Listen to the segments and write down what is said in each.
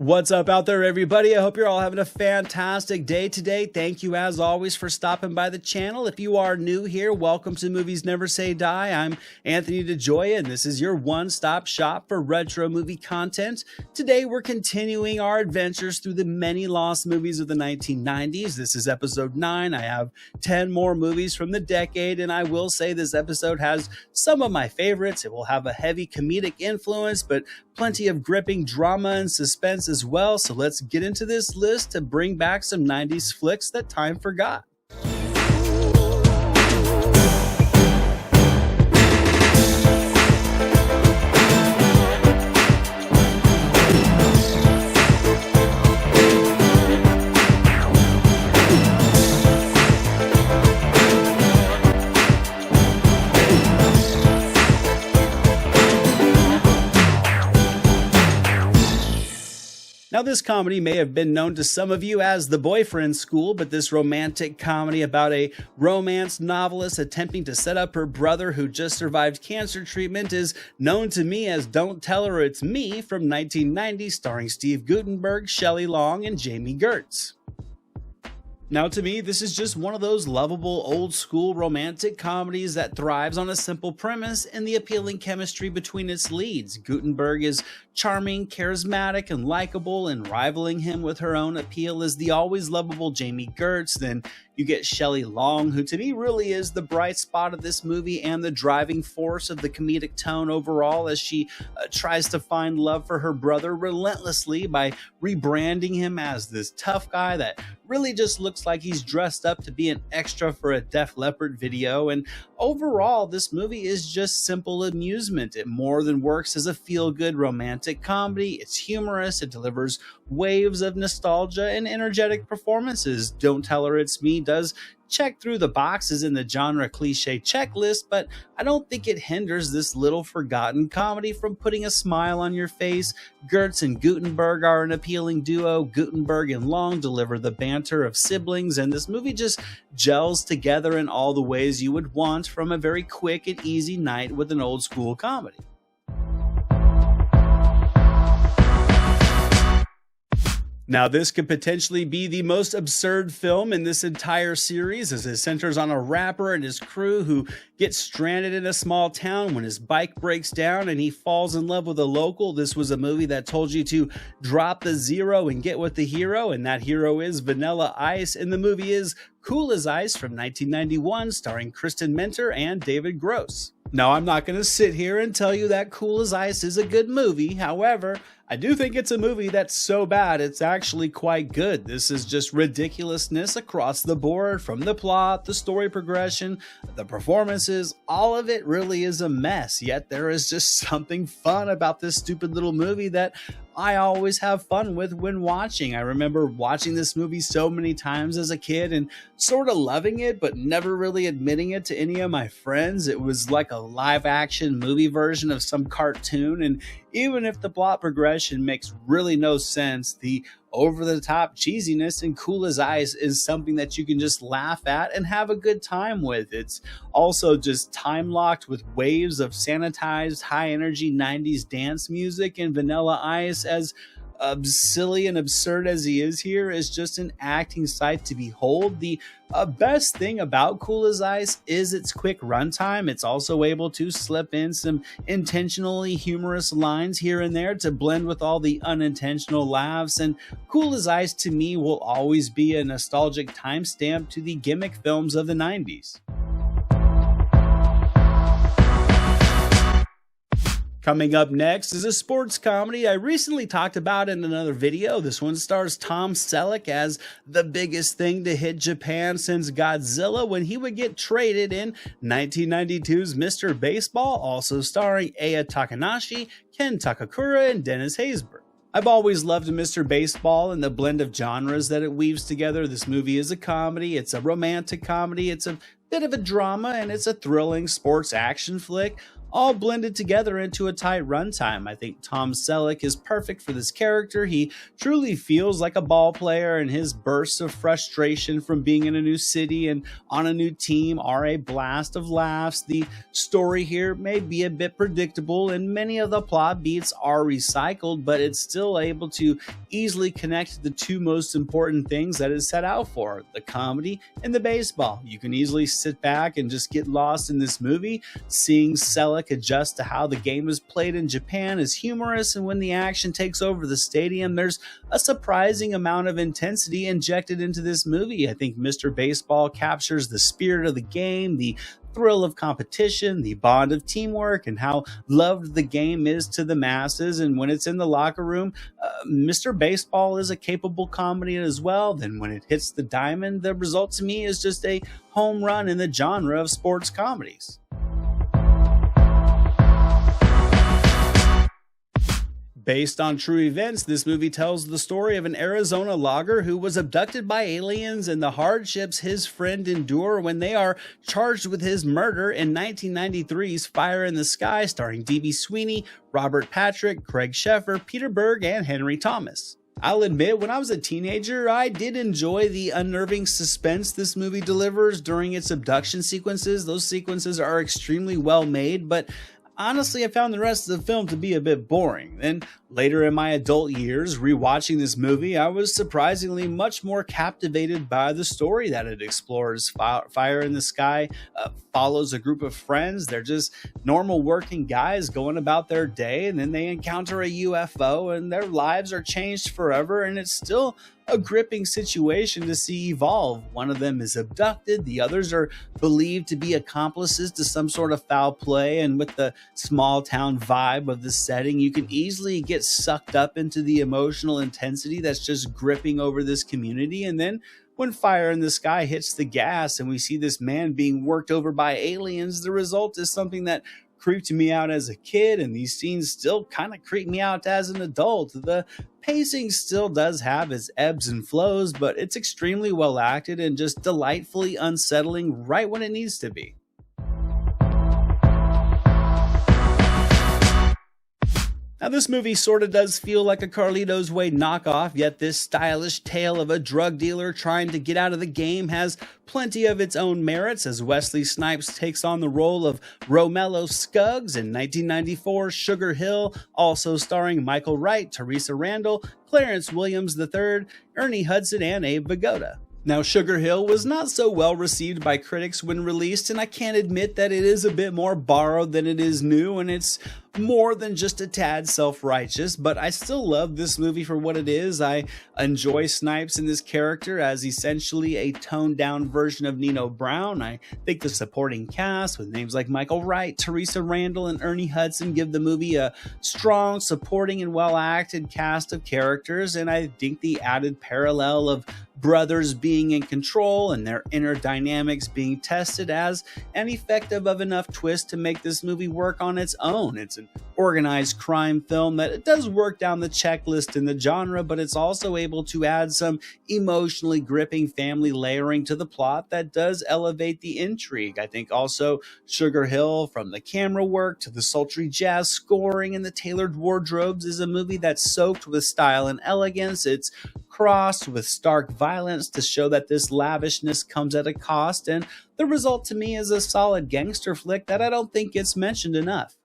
What's up out there, everybody? I hope you're all having a fantastic day today. Thank you, as always, for stopping by the channel. If you are new here, welcome to Movies Never Say Die. I'm Anthony DeJoya, and this is your one-stop shop for retro movie content. Today, we're continuing our adventures through the many lost movies of the 1990s. This is episode 9. I have 10 more movies from the decade, and I will say this episode has some of my favorites. It will have a heavy comedic influence, but plenty of gripping drama and suspense as well. So let's get into this list to bring back some 90s flicks that time forgot. Now, this comedy may have been known to some of you as The Boyfriend School, but this romantic comedy about a romance novelist attempting to set up her brother who just survived cancer treatment is known to me as Don't Tell Her It's Me from 1990, starring Steve Guttenberg, Shelley Long, and Jamie Gertz. Now, to me, this is just one of those lovable old-school romantic comedies that thrives on a simple premise and the appealing chemistry between its leads. Guttenberg is charming, charismatic, and likable, and rivaling him with her own appeal is the always lovable Jamie Gertz. Then you get Shelley Long, who to me really is the bright spot of this movie and the driving force of the comedic tone overall, as she tries to find love for her brother relentlessly by rebranding him as this tough guy that really just looks like he's dressed up to be an extra for a Def Leppard video. And overall, this movie is just simple amusement. It more than works as a feel-good romantic comedy. It's humorous, it delivers waves of nostalgia and energetic performances. Don't Tell Her It's Me does check through the boxes in the genre cliche checklist, but I don't think it hinders this little forgotten comedy from putting a smile on your face. Gertz and Guttenberg are an appealing duo. Guttenberg and Long deliver the banter of siblings, and this movie just gels together in all the ways you would want from a very quick and easy night with an old school comedy. Now, this could potentially be the most absurd film in this entire series, as it centers on a rapper and his crew who gets stranded in a small town when his bike breaks down and he falls in love with a local. This was a movie that told you to drop the zero and get with the hero, and that hero is Vanilla Ice, and the movie is Cool as Ice from 1991, starring Kristen Mentor and David Gross. Now, I'm not going to sit here and tell you that Cool as Ice is a good movie. However, I do think it's a movie that's so bad it's actually quite good. This is just ridiculousness across the board, from the plot, the story progression, the performances. All of it really is a mess, yet there is just something fun about this stupid little movie that I always have fun with when watching. I remember watching this movie so many times as a kid and sort of loving it, but never really admitting it to any of my friends. It was like a live action movie version of some cartoon, and even if the plot progression makes really no sense, the over-the-top cheesiness in Cool as Ice is something that you can just laugh at and have a good time with. It's also just time-locked with waves of sanitized, high-energy 90s dance music, and Vanilla Ice, as silly and absurd as he is here, is just an acting sight to behold. The best thing about Cool as Ice is its quick runtime. It's also able to slip in some intentionally humorous lines here and there to blend with all the unintentional laughs, and Cool as Ice to me will always be a nostalgic timestamp to the gimmick films of the 90s. Coming up next is a sports comedy I recently talked about in another video. This one stars Tom Selleck as the biggest thing to hit Japan since Godzilla when he would get traded in 1992's Mr. Baseball, also starring Aya Takanashi, Ken Takakura, and Dennis Haysbert. I've always loved Mr. Baseball and the blend of genres that it weaves together. This movie is a comedy, it's a romantic comedy, it's a bit of a drama, and it's a thrilling sports action flick. all blended together into a tight runtime. I think Tom Selleck is perfect for this character. He truly feels like a ball player, and his bursts of frustration from being in a new city and on a new team are a blast of laughs. The story here may be a bit predictable, and many of the plot beats are recycled, but it's still able to easily connect the two most important things that it's set out for: the comedy and the baseball. You can easily sit back and just get lost in this movie. Seeing Selleck adjust to how the game is played in Japan is humorous, and when the action takes over the stadium, there's a surprising amount of intensity injected into this movie. I think Mr. Baseball captures the spirit of the game, the thrill of competition, the bond of teamwork, and how loved the game is to the masses. And when it's in the locker room, Mr. Baseball is a capable comedy as well. Then when it hits the diamond, the result to me is just a home run in the genre of sports comedies. Based on true events, this movie tells the story of an Arizona logger who was abducted by aliens and the hardships his friend endure when they are charged with his murder in 1993's Fire in the Sky, starring D.B. Sweeney, Robert Patrick, Craig Sheffer, Peter Berg, and Henry Thomas. I'll admit, when I was a teenager, I did enjoy the unnerving suspense this movie delivers during its abduction sequences. Those sequences are extremely well made, but honestly, I found the rest of the film to be a bit boring. And later in my adult years, rewatching this movie, I was surprisingly much more captivated by the story that it explores. Fire in the Sky follows a group of friends. They're just normal working guys going about their day, and then they encounter a UFO, and their lives are changed forever, and it's still a gripping situation to see evolve. One of them is abducted, the others are believed to be accomplices to some sort of foul play, and with the small town vibe of the setting, you can easily get sucked up into the emotional intensity that's just gripping over this community. And then when Fire in the Sky hits the gas and we see this man being worked over by aliens, the result is something that creeped me out as a kid, and these scenes still kind of creep me out as an adult. The pacing still does have its ebbs and flows, but it's extremely well acted and just delightfully unsettling right when it needs to be. Now, this movie sort of does feel like a Carlito's Way knockoff, yet this stylish tale of a drug dealer trying to get out of the game has plenty of its own merits, as Wesley Snipes takes on the role of Romello Scuggs in 1994's Sugar Hill, also starring Michael Wright, Teresa Randall, Clarence Williams III, Ernie Hudson, and Abe Vigoda. Now, Sugar Hill was not so well received by critics when released, and I can't admit that it is a bit more borrowed than it is new, and it's more than just a tad self-righteous, but I still love this movie for what it is. I enjoy Snipes in this character as essentially a toned-down version of Nino Brown. I think the supporting cast with names like Michael Wright, Teresa Randall, and Ernie Hudson give the movie a strong, supporting, and well-acted cast of characters, and I think the added parallel of brothers being in control and their inner dynamics being tested as an effective of enough twist to make this movie work on its own. It's an organized crime film that it does work down the checklist in the genre, but it's also able to add some emotionally gripping family layering to the plot that does elevate the intrigue. I think also Sugar Hill, from the camera work to the sultry jazz scoring and the tailored wardrobes, is a movie that's soaked with style and elegance. It's crossed with stark violence to show that this lavishness comes at a cost, and the result to me is a solid gangster flick that I don't think gets mentioned enough.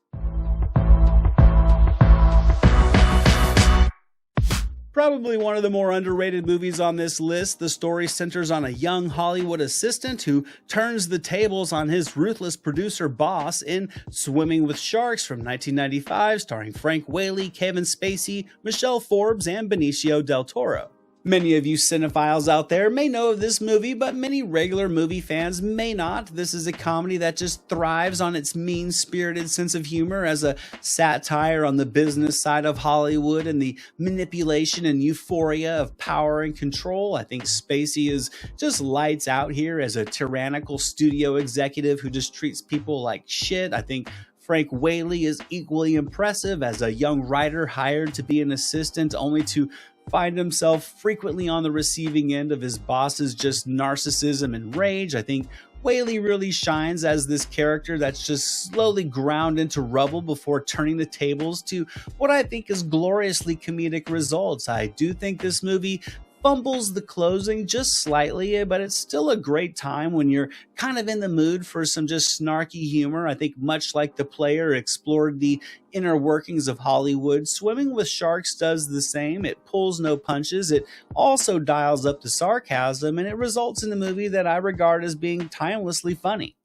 Probably one of the more underrated movies on this list, the story centers on a young Hollywood assistant who turns the tables on his ruthless producer boss in Swimming with Sharks from 1995, starring Frank Whaley, Kevin Spacey, Michelle Forbes, and Benicio del Toro. Many of you cinephiles out there may know of this movie, but many regular movie fans may not. This is a comedy that just thrives on its mean-spirited sense of humor as a satire on the business side of Hollywood and the manipulation and euphoria of power and control. I think Spacey is just lights out here as a tyrannical studio executive who just treats people like shit. I think Frank Whaley is equally impressive as a young writer hired to be an assistant, only to find himself frequently on the receiving end of his boss's just narcissism and rage. I think Whaley really shines as this character that's just slowly ground into rubble before turning the tables to what I think is gloriously comedic results. I do think this movie fumbles the closing just slightly, but it's still a great time when you're kind of in the mood for some just snarky humor. I think much like The Player explored the inner workings of Hollywood, Swimming with Sharks does the same. It pulls no punches. It also dials up the sarcasm, and it results in a movie that I regard as being timelessly funny.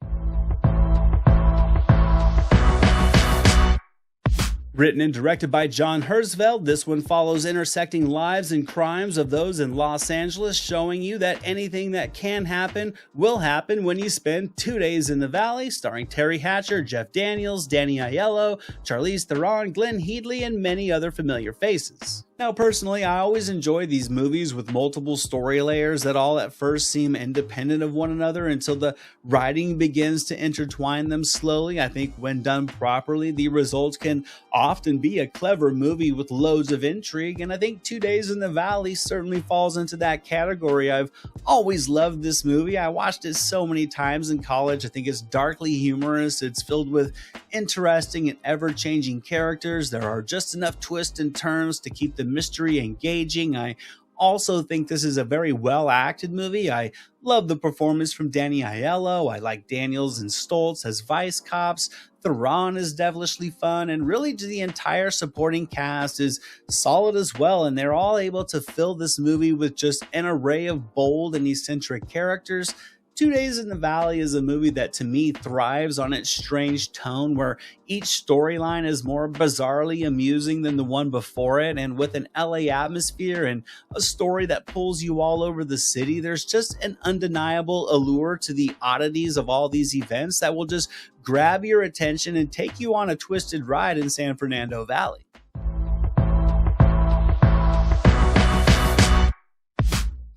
Written and directed by John Herzfeld, this one follows intersecting lives and crimes of those in Los Angeles, showing you that anything that can happen will happen when you spend 2 days in the Valley, starring Terry Hatcher, Jeff Daniels, Danny Aiello, Charlize Theron, Glenn Headley, and many other familiar faces. Now, personally, I always enjoy these movies with multiple story layers that all at first seem independent of one another until the writing begins to intertwine them slowly. I think when done properly, the results can often be a clever movie with loads of intrigue, and I think 2 Days in the Valley certainly falls into that category. I've always loved this movie. I watched it so many times in college. I think it's darkly humorous. It's filled with interesting and ever-changing characters. There are just enough twists and turns to keep the mystery engaging. I also think this is a very well acted movie. I love the performance from Danny Aiello. I like Daniels and Stoltz as vice cops. Theron is devilishly fun, and really the entire supporting cast is solid as well, and they're all able to fill this movie with just an array of bold and eccentric characters. 2 Days in the Valley is a movie that to me thrives on its strange tone, where each storyline is more bizarrely amusing than the one before it, and with an LA atmosphere and a story that pulls you all over the city, there's just an undeniable allure to the oddities of all these events that will just grab your attention and take you on a twisted ride in San Fernando Valley.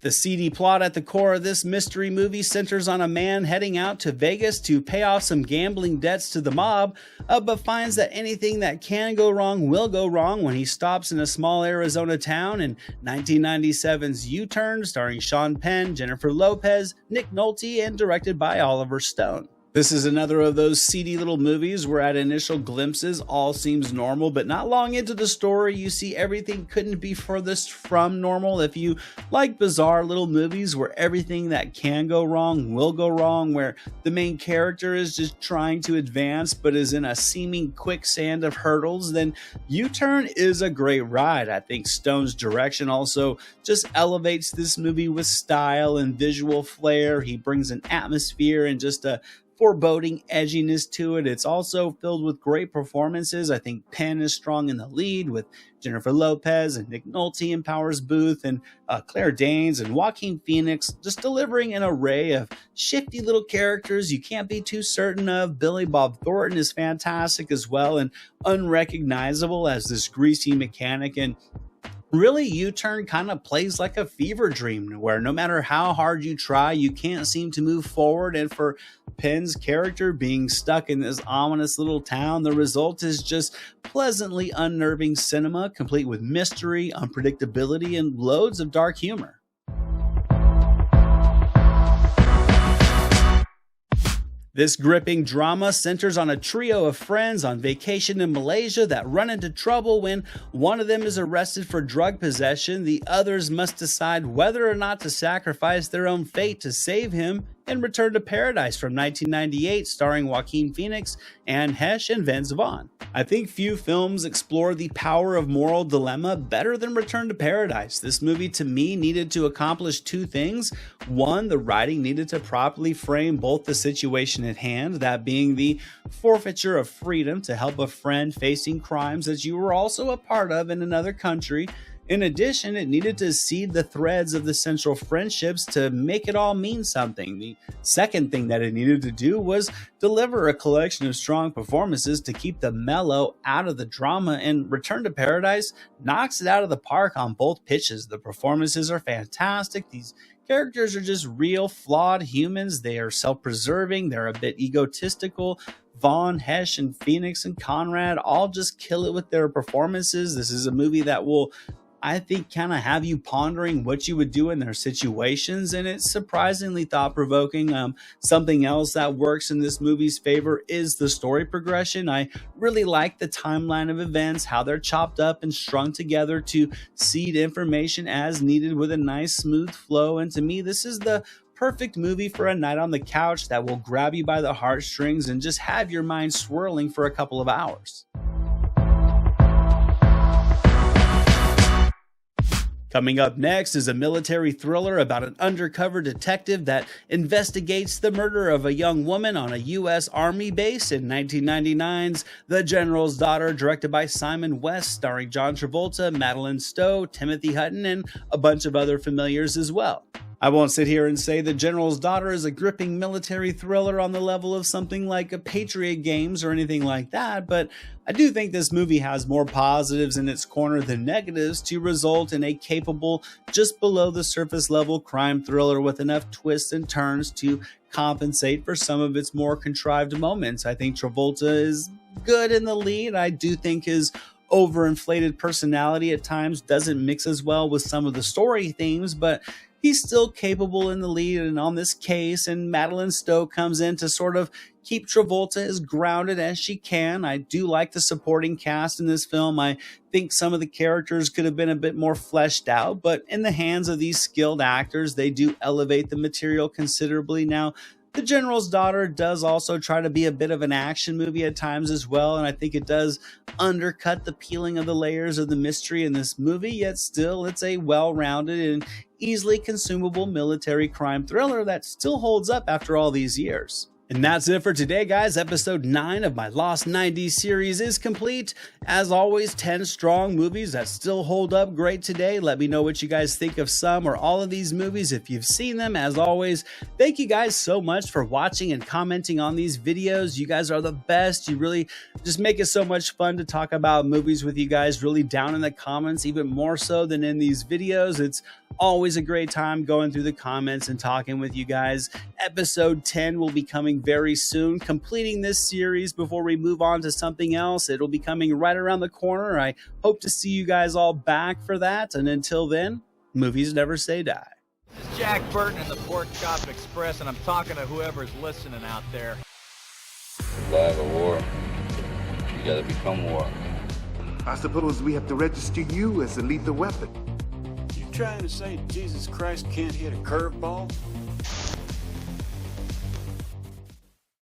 The seedy plot at the core of this mystery movie centers on a man heading out to Vegas to pay off some gambling debts to the mob, but finds that anything that can go wrong will go wrong when he stops in a small Arizona town in 1997's U-Turn, starring Sean Penn, Jennifer Lopez, Nick Nolte, and directed by Oliver Stone. This is another of those seedy little movies where at initial glimpses all seems normal, but not long into the story you see everything couldn't be furthest from normal. If you like bizarre little movies where everything that can go wrong will go wrong, where the main character is just trying to advance but is in a seeming quicksand of hurdles, then U-Turn is a great ride. I think Stone's direction also just elevates this movie with style and visual flair. He brings an atmosphere and just a foreboding edginess to it. It's also filled with great performances. I think Penn is strong in the lead, with Jennifer Lopez and Nick Nolte and Powers Booth and Claire Danes and Joaquin Phoenix just delivering an array of shifty little characters you can't be too certain of. Billy Bob Thornton is fantastic as well and unrecognizable as this greasy mechanic, and really, U-Turn kind of plays like a fever dream where no matter how hard you try, you can't seem to move forward. And for Penn's character being stuck in this ominous little town, the result is just pleasantly unnerving cinema, complete with mystery, unpredictability, and loads of dark humor. This gripping drama centers on a trio of friends on vacation in Malaysia that run into trouble when one of them is arrested for drug possession. The others must decide whether or not to sacrifice their own fate to save him in Return to Paradise from 1998, starring Joaquin Phoenix, Anne Heche, and Vince Vaughn. I think few films explore the power of moral dilemma better than Return to Paradise. This movie, to me, needed to accomplish two things. One, the writing needed to properly frame both the situation at hand, that being the forfeiture of freedom to help a friend facing crimes that you were also a part of in another country. In addition, it needed to seed the threads of the central friendships to make it all mean something. The second thing that it needed to do was deliver a collection of strong performances to keep the mellow out of the drama, and Return to Paradise knocks it out of the park on both pitches. The performances are fantastic. These characters are just real, flawed humans. They are self-preserving. They're a bit egotistical. Vaughn, Heche, and Phoenix and Conrad all just kill it with their performances. This is a movie that will I think kind of have you pondering what you would do in their situations, and it's surprisingly thought-provoking. Something else that works in this movie's favor is the story progression. I really like the timeline of events, how they're chopped up and strung together to seed information as needed with a nice smooth flow. And to me, this is the perfect movie for a night on the couch that will grab you by the heartstrings and just have your mind swirling for a couple of hours. Coming up next is a military thriller about an undercover detective that investigates the murder of a young woman on a U.S. Army base in 1999's The General's Daughter, directed by Simon West, starring John Travolta, Madeline Stowe, Timothy Hutton, and a bunch of other familiars as well. I won't sit here and say The General's Daughter is a gripping military thriller on the level of something like a Patriot Games or anything like that, but I do think this movie has more positives in its corner than negatives to result in a capable, just below the surface level crime thriller with enough twists and turns to compensate for some of its more contrived moments. I think Travolta is good in the lead. I do think his overinflated personality at times doesn't mix as well with some of the story themes, but he's still capable in the lead and on this case, and Madeline Stowe comes in to sort of keep Travolta as grounded as she can. I do like the supporting cast in this film. I think some of the characters could have been a bit more fleshed out, but in the hands of these skilled actors, they do elevate the material considerably. Now, The General's Daughter does also try to be a bit of an action movie at times as well, and I think it does undercut the peeling of the layers of the mystery in this movie, yet still it's a well-rounded and easily consumable military crime thriller that still holds up after all these years. And that's it for today, guys. Episode 9 of my Lost 90s series is complete. As always, 10 strong movies that still hold up great today. Let me know what you guys think of some or all of these movies if you've seen them. As always, thank you guys so much for watching and commenting on these videos. You guys are the best. You really just make it so much fun to talk about movies with you guys, really down in the comments, even more so than in these videos. It's always a great time going through the comments and talking with you guys. Episode 10 will be coming very soon, completing this series before we move on to something else. It'll be coming right around the corner. I hope to see you guys all back for that. And until then, movies never say die. This is Jack Burton in the Pork Chop Express, and I'm talking to whoever's listening out there. Survive a war, you gotta become war. I suppose we have to register you as a lethal weapon. You trying to say Jesus Christ can't hit a curveball?